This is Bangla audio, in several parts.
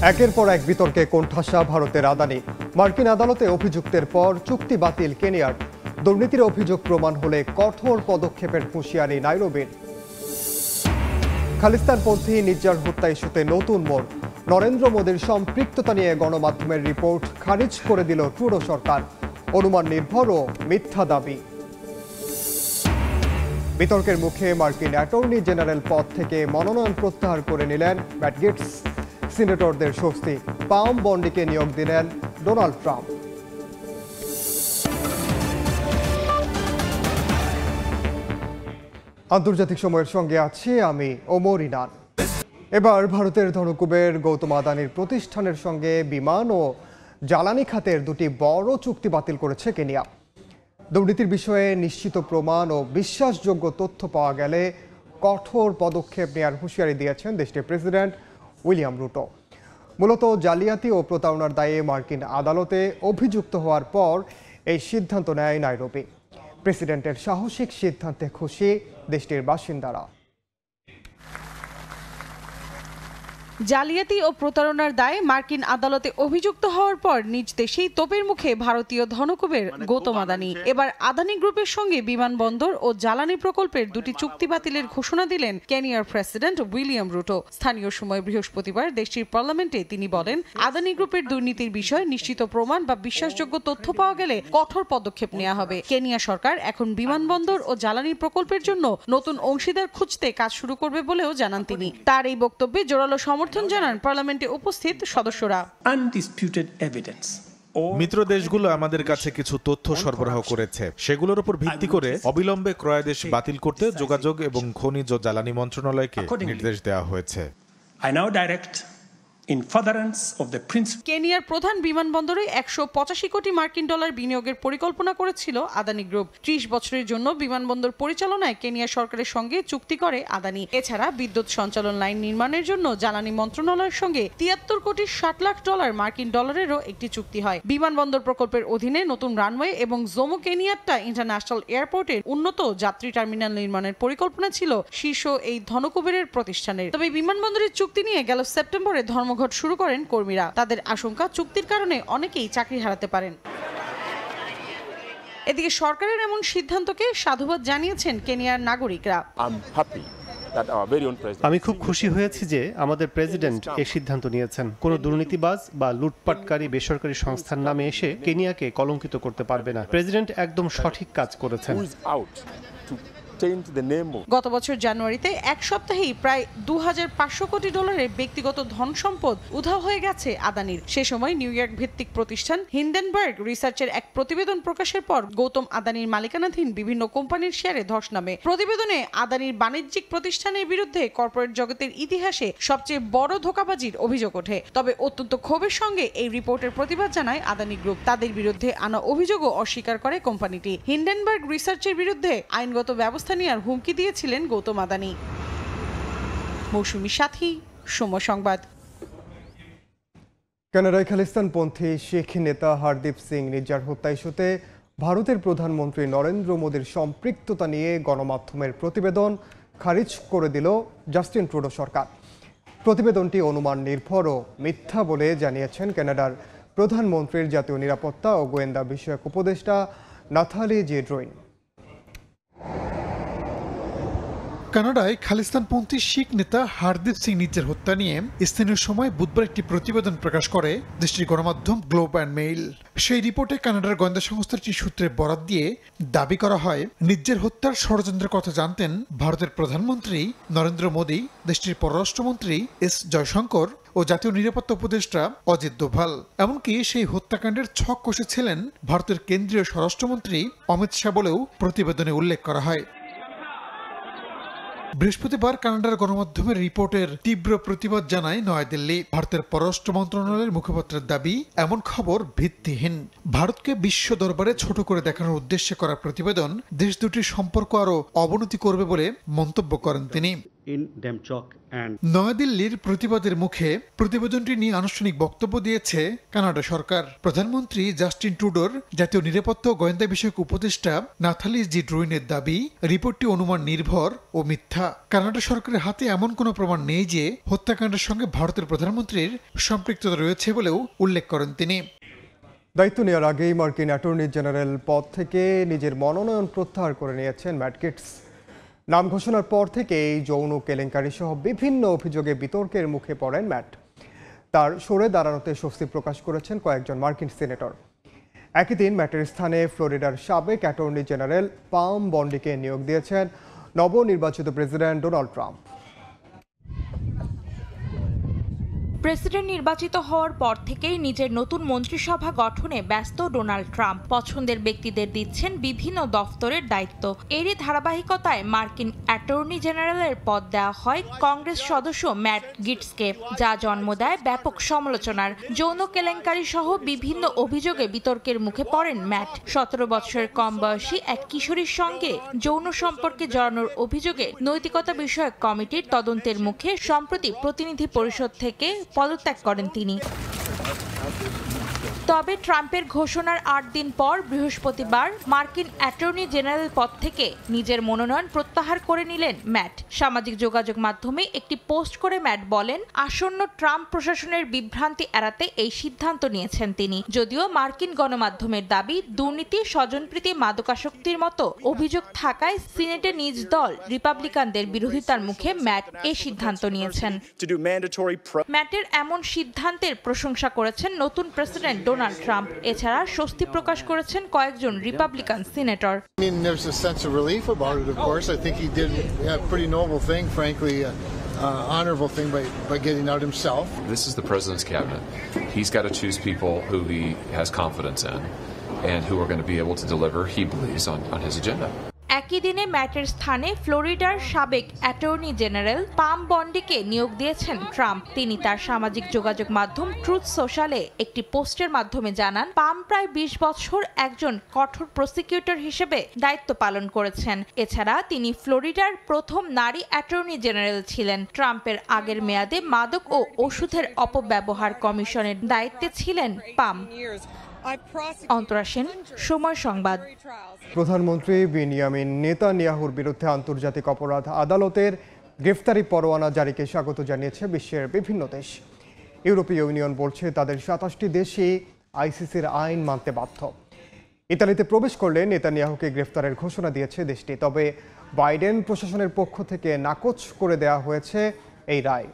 একের পর এক বিতর্কে কোণঠাসা ভারতের আদানি। মার্কিন আদালতে অভিযুক্তের পর চুক্তি বাতিল কেনিয়ার। দুর্নীতির অভিযোগ প্রমাণ হলে কঠোর পদক্ষেপের হুঁশিয়ারি নাইরোবির। খালিস্তানপন্থী নির্যার হত্যা ইস্যুতে নতুন মোড়। নরেন্দ্র মোদীর সম্পৃক্ততা নিয়ে গণমাধ্যমের রিপোর্ট খারিজ করে দিল ট্রুডো সরকার। অনুমান নির্ভর ও মিথ্যা দাবি। বিতর্কের মুখে মার্কিন অ্যাটর্নি জেনারেল পদ থেকে মনোনয়ন প্রত্যাহার করে নিলেন ম্যাট গেটস। সিনেটরদের স্বস্তি, পাম বন্ডিকে নিয়োগ দিলেন ডোনাল্ড ট্রাম্প। আন্তর্জাতিক সময়ের সঙ্গে আছি আমি ওমর ইনান। এবার ভারতের ধনকুবের গৌতম আদানির প্রতিষ্ঠানের সঙ্গে বিমান ও জ্বালানি খাতের দুটি বড় চুক্তি বাতিল করেছে কেনিয়া। দুর্নীতির বিষয়ে নিশ্চিত প্রমাণ ও বিশ্বাসযোগ্য তথ্য পাওয়া গেলে কঠোর পদক্ষেপ নেওয়ার হুঁশিয়ারি দিয়েছেন দেশটির প্রেসিডেন্ট উইলিয়াম রুটো। মূলত জালিয়াতি ও প্রতারণার দায়ে মার্কিন আদালতে অভিযুক্ত হওয়ার পর এই সিদ্ধান্ত নেয় নাইরোবি। প্রেসিডেন্টের সাহসিক সিদ্ধান্তে খুশি দেশটির বাসিন্দারা। জালিয়াতি ও প্রতারণার দায়ে মার্কিন আদালতে অভিযুক্ত হওয়ার পর নিজ দেশেই তোপের মুখে ভারতীয় ধনকুবের গৌতম আদানি। এবার আদানি গ্রুপের সঙ্গে বিমানবন্দর ও জ্বালানি প্রকল্পের দুটি চুক্তি বাতিলের ঘোষণা দিলেন কেনিয়ার প্রেসিডেন্ট উইলিয়াম রুটো। স্থানীয় সময় বৃহস্পতিবার দেশটির পার্লামেন্টে তিনি বলেন, আদানি গ্রুপের দুর্নীতির বিষয়ে নিশ্চিত প্রমাণ বা বিশ্বাসযোগ্য তথ্য পাওয়া গেলে কঠোর পদক্ষেপ নেওয়া হবে। কেনিয়া সরকার এখন বিমানবন্দর ও জ্বালানি প্রকল্পের জন্য নতুন অংশীদার খুঁজতে কাজ শুরু করবে বলেও জানান তিনি। তার এই বক্তব্যে জোরালো সমর্থন জানান পার্লামেন্টে উপস্থিত সদস্যরা। মিত্র দেশগুলো আমাদের কাছে কিছু তথ্য সরবরাহ করেছে, সেগুলোর উপর ভিত্তি করে অবিলম্বে ক্রয়াদেশ বাতিল করতে যোগাযোগ এবং খনিজ ও জ্বালানি মন্ত্রণালয়কে নির্দেশ দেওয়া হয়েছে। কেনিয়ার প্রধান বিমানবন্দরে 185 কোটি মার্কিন ডলার বিনিয়োগের পরিকল্পনা করেছিল আদানি গ্রুপ। 30 বছরের জন্য বিমানবন্দর পরিচালনায় কেনিয়া সরকারের সঙ্গে চুক্তি করে আদানি। এছাড়া বিদ্যুৎ সঞ্চালন লাইন নির্মাণের জন্য জ্বালানি মন্ত্রণালয়ের সঙ্গে 73 কোটি 60 লাখ ডলার মার্কিন ডলারেরও একটি চুক্তি হয়। বিমানবন্দর প্রকল্পের অধীনে নতুন রানওয়ে এবং জোমো কেনিয়াট্টা ইন্টারন্যাশনাল এয়ারপোর্টের উন্নত যাত্রী টার্মিনাল নির্মাণের পরিকল্পনা ছিল শীর্ষ এই ধনকুবেরের প্রতিষ্ঠানের। তবে বিমানবন্দরের চুক্তি নিয়ে গেল সেপ্টেম্বরে ধর্মঘট শুরু করেন কর্মীরা। তাদের আশঙ্কা, চুক্তির কারণে অনেকেই চাকরি হারাতে পারেন। এদিকে সরকারের এমন সিদ্ধান্তকে সাধুবাদ জানিয়েছেন কেনিয়ার নাগরিকরা। আমি খুব খুশি হয়েছি যে আমাদের প্রেসিডেন্ট এই সিদ্ধান্ত নিয়েছেন। কোনো দুর্নীতিবাজ বা লুটপাটকারী বেসরকারি সংস্থার নামে এসে কেনিয়াকে কলঙ্কিত করতে পারবে না। প্রেসিডেন্ট একদম সঠিক কাজ করেছেন। গত বছর জানুয়ারিতে এক সপ্তাহেই প্রায় 2500 কোটি ডলারের ব্যক্তিগত ধন সম্পদ উধাও হয়ে গেছে আদানির। সে সময় নিউ ইয়র্ক ভিত্তিক প্রতিষ্ঠান হিন্ডেনবার্গ রিসার্চের এক প্রতিবেদন প্রকাশের পর গৌতম আদানির মালিকানাধীন বিভিন্ন কোম্পানির শেয়ারে ধস নামে। প্রতিবেদনে আদানির বাণিজ্যিক প্রতিষ্ঠানের বিরুদ্ধে কর্পোরেট জগতের ইতিহাসে সবচেয়ে বড় ধোঁকাবাজির অভিযোগ ওঠে। তবে অত্যন্ত ক্ষোভের সঙ্গে এই রিপোর্টের প্রতিবাদ জানায় আদানি গ্রুপ। তাদের বিরুদ্ধে আনা অভিযোগও অস্বীকার করে কোম্পানিটি। হিন্ডেনবার্গ রিসার্চের বিরুদ্ধে আইনগত ব্যবস্থা নেওয়ার হুমকি দিয়েছিলেন গৌতম আদানি। মৌসুমী সাথী, সময় সংবাদ। কানাডায় খালিস্তানপন্থী শিখ নেতা হরদীপ সিং নির্যার হত্যা ইস্যুতে ভারতের প্রধানমন্ত্রী নরেন্দ্র মোদীর সম্পৃক্ততা নিয়ে গণমাধ্যমের প্রতিবেদন খারিজ করে দিল জাস্টিন ট্রুডো সরকার। প্রতিবেদনটি অনুমান নির্ভর ও মিথ্যা বলে জানিয়েছেন কানাডার প্রধানমন্ত্রীর জাতীয় নিরাপত্তা ও গোয়েন্দা বিষয়ক উপদেষ্টা নাথালি জেড্রোইন। কানাডায় খালিস্তানপন্থী শিখ নেতা হরদীপ সিং নির্যার হত্যা নিয়ে স্থানীয় সময় বুধবার একটি প্রতিবেদন প্রকাশ করে দেশটির গণমাধ্যম গ্লোব অ্যান্ড মেইল। সেই রিপোর্টে কানাডার গোয়েন্দা সংস্থার একটি সূত্রে বরাত দিয়ে দাবি করা হয়, নির্যার হত্যার ষড়যন্ত্রের কথা জানতেন ভারতের প্রধানমন্ত্রী নরেন্দ্র মোদী, দেশটির পররাষ্ট্রমন্ত্রী এস জয়শঙ্কর ও জাতীয় নিরাপত্তা উপদেষ্টা অজিত দোভাল। এমনকি সেই হত্যাকাণ্ডের ছক কষেছিলেন ভারতের কেন্দ্রীয় স্বরাষ্ট্রমন্ত্রী অমিত শাহ বলেও প্রতিবেদনে উল্লেখ করা হয়। বৃহস্পতিবার কানাডার গণমাধ্যমের রিপোর্টের তীব্র প্রতিবাদ জানায় নয়াদিল্লি। ভারতের পররাষ্ট্র মন্ত্রণালয়ের মুখপাত্রের দাবি, এমন খবর ভিত্তিহীন। ভারতকে বিশ্ব দরবারে ছোট করে দেখানোর উদ্দেশ্যে করা প্রতিবেদন দেশ দুটির সম্পর্ক আরও অবনতি করবে বলে মন্তব্য করেন তিনি। in Demchok and নয়াদিল্লির প্রতিবাদের মুখে প্রতিবেদনটি নিয়ে আনুষ্ঠানিক বক্তব্য দিয়েছে কানাডা সরকার। প্রধানমন্ত্রী জাস্টিন ট্রুডোর জাতীয় নিরাপত্তা ও গোয়েন্দা বিষয়ক উপদেষ্টা নাথালি জি ড্রুইনের দাবি, রিপোর্টটি অনুমান নির্ভর ও মিথ্যা। কানাডা সরকারের হাতে এমন কোনো প্রমাণ নেই যে হত্যাকাণ্ডের সঙ্গে ভারতের প্রধানমন্ত্রীর সম্পৃক্ততা রয়েছে বলেও উল্লেখ করেন তিনি। দায়িত্ব নেওয়ার আগেই মার্কিন অ্যাটর্নি জেনারেল পদ থেকে নিজের মনোনয়ন প্রত্যাহার করে নিয়েছেন ম্যাট গেটস। নাম ঘোষণার পর থেকেই যৌন কেলেঙ্কারি সহ বিভিন্ন অভিযোগে বিতর্কের মুখে পড়েন ম্যাট। তার সরে দাঁড়ানোতে স্বস্তি প্রকাশ করেছেন কয়েকজন মার্কিন সিনেটর। একই দিন ম্যাটের স্থানে ফ্লোরিডার সাবেক অ্যাটর্নি জেনারেল পাম বন্ডিকে নিয়োগ দিয়েছেন নবনির্বাচিত প্রেসিডেন্ট ডোনাল্ড ট্রাম্প। প্রেসিডেন্ট নির্বাচিত হওয়ার পর থেকেই নিজের নতুন মন্ত্রিসভা গঠনে ব্যস্ত ডোনাল্ড ট্রাম্প। পছন্দের ব্যক্তিদের দিচ্ছেন বিভিন্ন দফতরের দায়িত্ব। এরই ধারাবাহিকতায় মার্কিন অ্যাটর্নি জেনারেলের পদ দেওয়া হয় কংগ্রেস সদস্য ম্যাট গিটসকে, যা জন্ম দেয় ব্যাপক সমালোচনার। যৌন কেলেঙ্কারি সহ বিভিন্ন অভিযোগে বিতর্কের মুখে পড়েন ম্যাট। 17 বছরের কম বয়সী এক কিশোরীর সঙ্গে যৌন সম্পর্কে জড়ানোর অভিযোগে নৈতিকতা বিষয়ক কমিটির তদন্তের মুখে সম্প্রতি প্রতিনিধি পরিষদ থেকে পদত্যাগ করেন তিনি। তবে ট্রাম্পের ঘোষণার 8 দিন পর বৃহস্পতিবার মার্কিন অ্যাটর্নি জেনারেল পদ থেকে নিজের মনোনয়ন প্রত্যাহার করে নিলেন ম্যাট। সামাজিক যোগাযোগ মাধ্যমে একটি পোস্ট করে ম্যাট বলেন, আসন্ন ট্রাম্প প্রশাসনের বিভ্রান্তি এড়াতে এই সিদ্ধান্ত নিয়েছেন তিনি। যদিও মার্কিন গণমাধ্যমের দাবি, দুর্নীতি, স্বজনপ্রীতি, মাদকাসক্তির মতো অভিযোগ থাকায় সিনেটে নিজ দল রিপাবলিকানদের বিরোধিতার মুখে ম্যাট এই সিদ্ধান্ত নিয়েছেন। ম্যাটের এমন সিদ্ধান্তের প্রশংসা করেছেন নতুন প্রেসিডেন্ট ডোনাল্ড ট্রাম্প। এছাড়া স্বস্তি প্রকাশ করেছেন কয়েকজন Republican senator. honorable thing by getting out himself. This is the president's cabinet. He's got to choose people who he has confidence in and who are going to be able to deliver, he believes, on his agenda. একই দিনে ম্যাটের স্থানে ফ্লোরিডার সাবেক অ্যাটর্নি জেনারেল পাম বন্ডিকে নিয়োগ দিয়েছেন ট্রাম্প। তিনি তার সামাজিক যোগাযোগ মাধ্যম ট্রুথ সোশ্যালে একটি পোস্টের মাধ্যমে জানান, পাম প্রায় 20 বছর একজন কঠোর প্রসিকিউটর হিসেবে দায়িত্ব পালন করেছেন। এছাড়া তিনি ফ্লোরিডার প্রথম নারী অ্যাটর্নি জেনারেল ছিলেন। ট্রাম্পের আগের মেয়াদে মাদক ও ওষুধের অপব্যবহার কমিশনের দায়িত্বে ছিলেন পাম। অন্তরা সেন, সময় সংবাদ। প্রধানমন্ত্রী বেনিয়ামিন নেতানিয়াহুর বিরুদ্ধে আন্তর্জাতিক অপরাধ আদালতের গ্রেফতারি পরোয়ানা জারিকে স্বাগত জানিয়েছে বিশ্বের বিভিন্ন দেশ। ইউরোপীয় ইউনিয়ন বলছে তাদের 27টি দেশই আইসিসির আইন মানতে বাধ্য। ইতালিতে প্রবেশ করলে নেতানিয়াহুকে গ্রেফতারের ঘোষণা দিয়েছে দেশটি। তবে বাইডেন প্রশাসনের পক্ষ থেকে নাকচ করে দেওয়া হয়েছে এই রায়।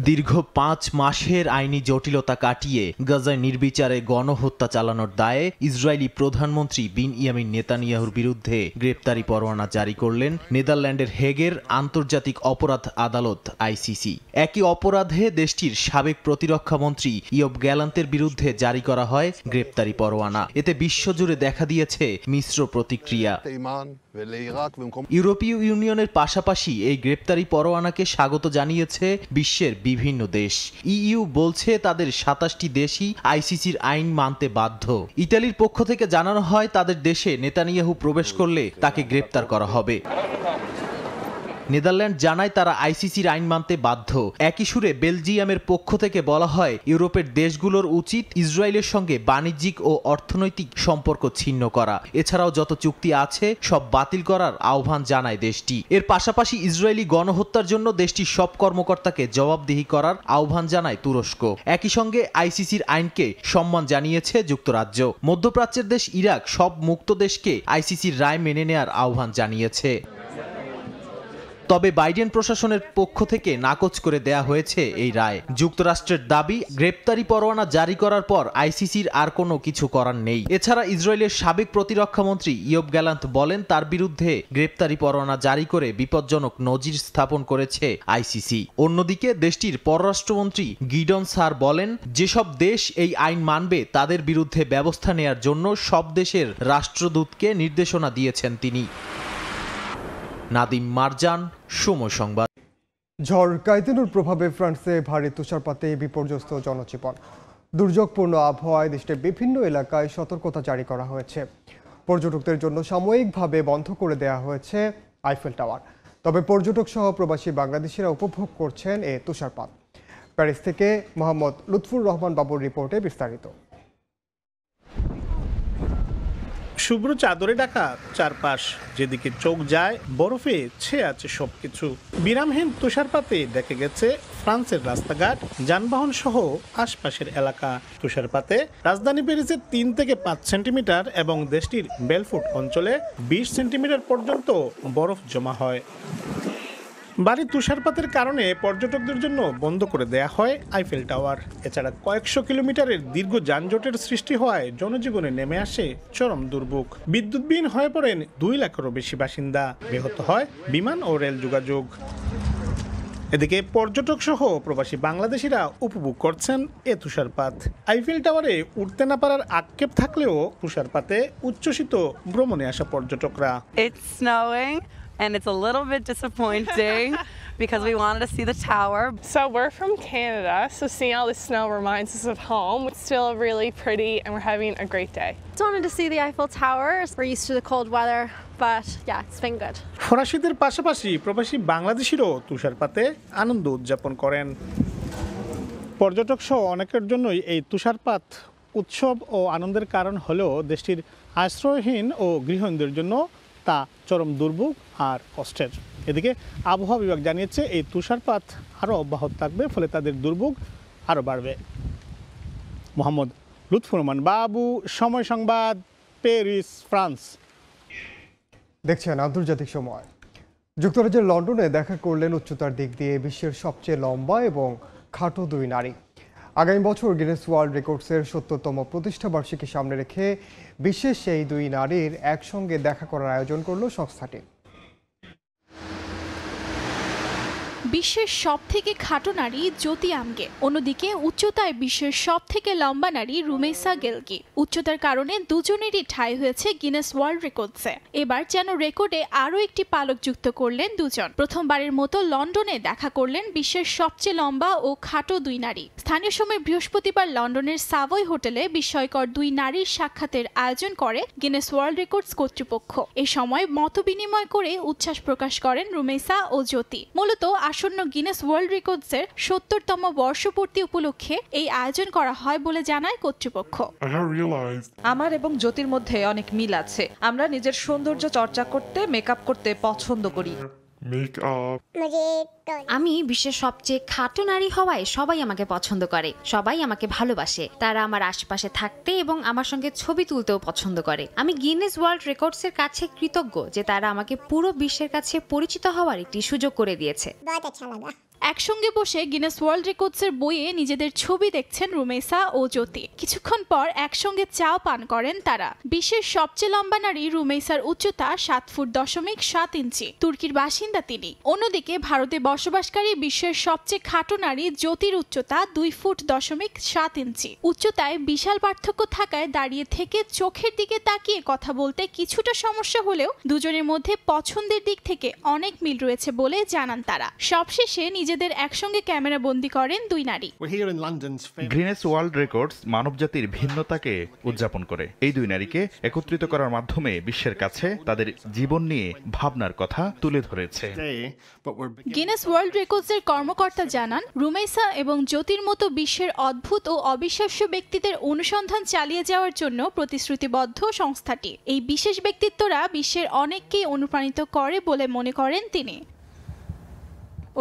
দীর্ঘ 5 মাসের আইনি জটিলতা কাটিয়ে গাজায় নির্বিচারে গণহত্যা চালানোর দায়ে ইসরায়েলি প্রধানমন্ত্রী বেনিয়ামিন নেতানিয়াহুর বিরুদ্ধে গ্রেপ্তারি পরোয়ানা জারি করলেন নেদারল্যান্ডের হেগের আন্তর্জাতিক অপরাধ আদালত আইসিসি। একই অপরাধে দেশটির সাবেক প্রতিরক্ষা মন্ত্রী ইয়োব গ্যালান্তের বিরুদ্ধে জারি করা হয় গ্রেপ্তারি পরোয়ানা। এতে বিশ্বজুড়ে দেখা দিয়েছে মিশ্র প্রতিক্রিয়া। ইউরোপীয় ইউনিয়নের পাশাপাশি এই গ্রেপ্তারি পরোয়ানাকে স্বাগত জানিয়েছে বিশ্বের বিভিন্ন দেশ। ইইউ বলছে তাদের 27টি দেশই আইসিসির আইন মানতে বাধ্য। ইতালির পক্ষ থেকে জানানো হয় তাদের দেশে নেতানিয়াহু প্রবেশ করলে তাকে গ্রেপ্তার করা হবে। নেদারল্যান্ড জানায় তারা আইসিসির আইন মানতে বাধ্য। একই সুরে বেলজিয়ামের পক্ষ থেকে বলা হয় ইউরোপের দেশগুলোর উচিত ইসরায়েলের সঙ্গে বাণিজ্যিক ও অর্থনৈতিক সম্পর্ক ছিন্ন করা। এছাড়াও যত চুক্তি আছে সব বাতিল করার আহ্বান জানায় দেশটি। এর পাশাপাশি ইসরায়েলি গণহত্যার জন্য দেশটির সব কর্মকর্তাকে জবাবদিহি করার আহ্বান জানায় তুরস্ক। একই সঙ্গে আইসিসির আইনকে সম্মান জানিয়েছে যুক্তরাজ্য। মধ্যপ্রাচ্যের দেশ ইরাক সব মুক্ত দেশকে আইসিসির রায় মেনে নেয়ার আহ্বান জানিয়েছে। তবে বাইডেন প্রশাসনের পক্ষ থেকে নাকচ করে দেয়া হয়েছে এই রায়। যুক্তরাষ্ট্রের দাবি, গ্রেপ্তারি পরোয়ানা জারি করার পর আইসিসির আর কোনো কিছু করার নেই। এছাড়া ইসরায়েলের সাবেক প্রতিরক্ষামন্ত্রী ইয়োব গ্যালান্ত বলেন তার বিরুদ্ধে গ্রেপ্তারি পরোয়ানা জারি করে বিপজ্জনক নজির স্থাপন করেছে আইসিসি। অন্যদিকে দেশটির পররাষ্ট্রমন্ত্রী গিডন সার বলেন, যেসব দেশ এই আইন মানবে তাদের বিরুদ্ধে ব্যবস্থা নেয়ার জন্য সব দেশের রাষ্ট্রদূতকে নির্দেশনা দিয়েছেন তিনি। নাদিম মারজান, সময় সংবাদ। ঝড় কাইতিনুর প্রভাবে ফ্রান্সে ভারী তুষারপাতে বিপর্যস্ত জনজীবন। দুর্যোগপূর্ণ আবহাওয়ায় দেশের বিভিন্ন এলাকায় সতর্কতা জারি করা হয়েছে। পর্যটকদের জন্য সাময়িকভাবে বন্ধ করে দেওয়া হয়েছে আইফেল টাওয়ার। তবে পর্যটক সহ প্রবাসী বাংলাদেশিরা উপভোগ করছেন এ তুষারপাত। প্যারিস থেকে মোহাম্মদ লুৎফুর রহমান বাবুর রিপোর্টে বিস্তারিত। শুভ্র চাদরে ঢাকা চারপাশ, যেদিকে চোখ যায় বরফে ছেয়ে আছে সবকিছু। বিরামহীন তুষারপাতে দেখে গেছে ফ্রান্সের রাস্তাঘাট, যানবাহন সহ আশপাশের এলাকা। তুষারপাতে রাজধানী প্যারিসের 3 থেকে 5 সেন্টিমিটার এবং দেশটির বেলফুট অঞ্চলে 20 সেন্টিমিটার পর্যন্ত বরফ জমা হয়। ভারী তুষারপাতের কারণে পর্যটকদের জন্য বন্ধ করে দেয়া হয় আইফেল টাওয়ার। এছাড়া কয়েকশো কিলোমিটারের দীর্ঘ যানজটের সৃষ্টি হওয়ায় জনজীবনে নেমে আসে চরম দুর্ভোগ। বিদ্যুৎবিহীন হয়ে পড়েন 2 লাখেরও বেশি বাসিন্দা। ব্যাহত হয় বিমান ও রেল যোগাযোগ। এদিকে পর্যটক সহ প্রবাসী বাংলাদেশিরা উপভোগ করছেন এ তুষারপাত। আইফেল টাওয়ারে উঠতে না পারার আক্ষেপ থাকলেও তুষারপাতে উচ্ছ্বসিত ভ্রমণে আসা পর্যটকরা। And it's a little bit disappointing because we wanted to see the tower. So we're from Canada, so seeing all the snow reminds us of home. It's still really pretty and we're having a great day. Just wanted to see the Eiffel Tower. We're used to the cold weather, but yeah, it's been good. ফরাসিদের পাশাপাশি প্রবাসী বাংলাদেশিরও তুষারপাতে আনন্দ উদযাপন করেন। পর্যটক সহ অনেকের জন্যই এই তুষারপাত উৎসব ও আনন্দের কারণ হলেও দেশটির আশ্রয়হীন ও গৃহহীনদের জন্য তা চরম দুর্ভোগ আর কষ্টের। এদিকে আবহাওয়া বিভাগ জানিয়েছে এই তুষারপাত আরও অব্যাহত থাকবে, ফলে তাদের দুর্ভোগ আরও বাড়বে। মোহাম্মদ লুৎফুর রহমান বাবু, সময় সংবাদ, প্যারিস, ফ্রান্স। দেখছেন আন্তর্জাতিক সময়। যুক্তরাজ্যের লন্ডনে দেখা করলেন উচ্চতার দিক দিয়ে বিশ্বের সবচেয়ে লম্বা এবং খাটো 2 নারী। আগামী বছর গিনেস ওয়ার্ল্ড রেকর্ডসের 70তম প্রতিষ্ঠা বার্ষিকী সামনে রেখে বিশেষ সেই 2 নারীর একসঙ্গে দেখা করার আয়োজন করল সংস্থাটি। বিশ্বের সবথেকে খাটো নারী জ্যোতি আমগে, অন্যদিকে উচ্চতায় বিশ্বের সবথেকে লম্বা নারী রুমেইসা গেলকি। উচ্চতার কারণে দুজনেরই ঠাঁই হয়েছে গিনেস ওয়ার্ল্ড রেকর্ডসে। এবার যেন রেকর্ডে আরও একটি পালক যুক্ত করলেন দুজন। প্রথমবারের মতো লন্ডনে দেখা করলেন বিশ্বের সবচেয়ে লম্বা ও খাটো 2 নারী। স্থানীয় সময় বৃহস্পতিবার লন্ডনের সাভয় হোটেলে বিস্ময়কর 2 নারীর সাক্ষাতের আয়োজন করে গিনেস ওয়ার্ল্ড রেকর্ডস কর্তৃপক্ষ। এ সময় মতবিনিময় করে উচ্ছ্বাস প্রকাশ করেন রুমেইসা ও জ্যোতি। মূলত আসন্ন গিনেস ওয়ার্ল্ড রেকর্ডসের 70তম বর্ষপূর্তি উপলক্ষে এই আয়োজন করা হয় বলে জানায় কর্তৃপক্ষ। আমার এবং জ্যোতির মধ্যে অনেক মিল আছে। আমরা নিজের সৌন্দর্য চর্চা করতে, মেকআপ করতে পছন্দ করি। আমি বিশ্বের সবচেয়ে খাটো নারী হওয়ায় সবাই আমাকে পছন্দ করে, সবাই আমাকে ভালোবাসে। তারা আমার আশেপাশে থাকতে এবং আমার সঙ্গে ছবি তুলতেও পছন্দ করে। আমি গিনেস ওয়ার্ল্ড রেকর্ডসের কাছে কৃতজ্ঞ যে তারা আমাকে পুরো বিশ্বের কাছে পরিচিত হওয়ার একটি সুযোগ করে দিয়েছে। একসঙ্গে বসে গিনেস ওয়ার্ল্ড রেকর্ডসের বইয়ে নিজেদের ছবি দেখছেন রুমেইসা ও জ্যোতি। কিছুক্ষণ পর একসঙ্গে চাও পান করেন তারা। বিশ্বের সবচেয়ে লম্বা নারী রুমেইসার উচ্চতা 7.7 ইঞ্চি। তুর্কির বাসিন্দা তিনি। অন্যদিকে ভারতে বসবাসকারী বিশ্বের সবচেয়ে খাটো নারী জ্যোতির উচ্চতা 2.7 ইঞ্চি। উচ্চতায় বিশাল পার্থক্য থাকায় দাঁড়িয়ে থেকে চোখের দিকে তাকিয়ে কথা বলতে কিছুটা সমস্যা হলেও দুজনের মধ্যে পছন্দের দিক থেকে অনেক মিল রয়েছে বলে জানান তারা। সবশেষে নিজেদের একসঙ্গে ক্যামেরা বন্দী করেন 2 নারী। গিনেস ওয়ার্ল্ড রেকর্ডস মানবজাতির ভিন্নতাকে উদযাপন করে। এই 2 নারীকে একত্রিত করার মাধ্যমে বিশ্বের কাছে তাদের জীবন নিয়ে ভাবনার কথা তুলে ধরেছে। গিনেস ওয়ার্ল্ড রেকর্ডসের কর্মকর্তা জানান, রুমেইসা এবং জ্যোতির মতো বিশ্বের অদ্ভুত ও অবিশ্বাস্য ব্যক্তিদের অনুসন্ধান চালিয়ে যাওয়ার জন্য প্রতিশ্রুতিবদ্ধ সংস্থাটি। এই বিশেষ ব্যক্তিত্বরা বিশ্বের অনেককেই অনুপ্রাণিত করে বলে মনে করেন তিনি।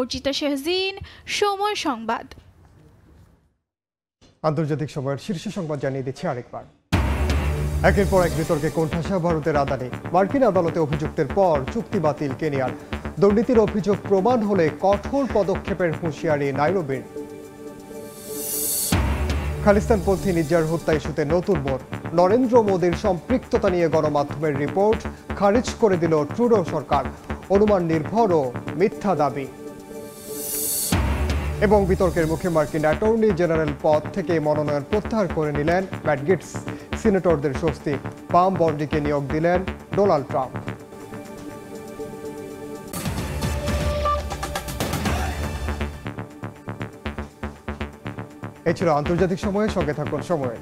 অর্জিতা শেহজিন, সময় সংবাদ। আন্তর্জাতিক সময়ের শীর্ষ সংবাদ জানিয়ে দিচ্ছি আরেকবার। একের পর এক বিতর্কে কোণঠাসা ভারতের আদানি। মার্কিন আদালতে অভিযুক্তের পর চুক্তি বাতিল কেনিয়ার। দুর্নীতির অভিযোগ প্রমাণ হলে কঠোর পদক্ষেপের হুঁশিয়ারি নাইরোবির। খালিস্তানপন্থী নির্যার হত্যা ইস্যুতে নতুন মোড়। নরেন্দ্র মোদীর সম্পৃক্ততা নিয়ে গণমাধ্যমের রিপোর্ট খারিজ করে দিল ট্রুডো সরকার। অনুমান নির্ভর ও মিথ্যা দাবি। এবং বিতর্কের মুখে মার্কিন অ্যাটর্নি জেনারেল পদ থেকে মনোনয়ন প্রত্যাহার করে নিলেন ম্যাট গেটস। সিনেটরদের স্বস্তি। পাম বন্ডিকে নিয়োগ দিলেন ডোনাল্ড ট্রাম্প। এই ছিল আন্তর্জাতিক সময়ের সঙ্গে থাকুন সময়ে।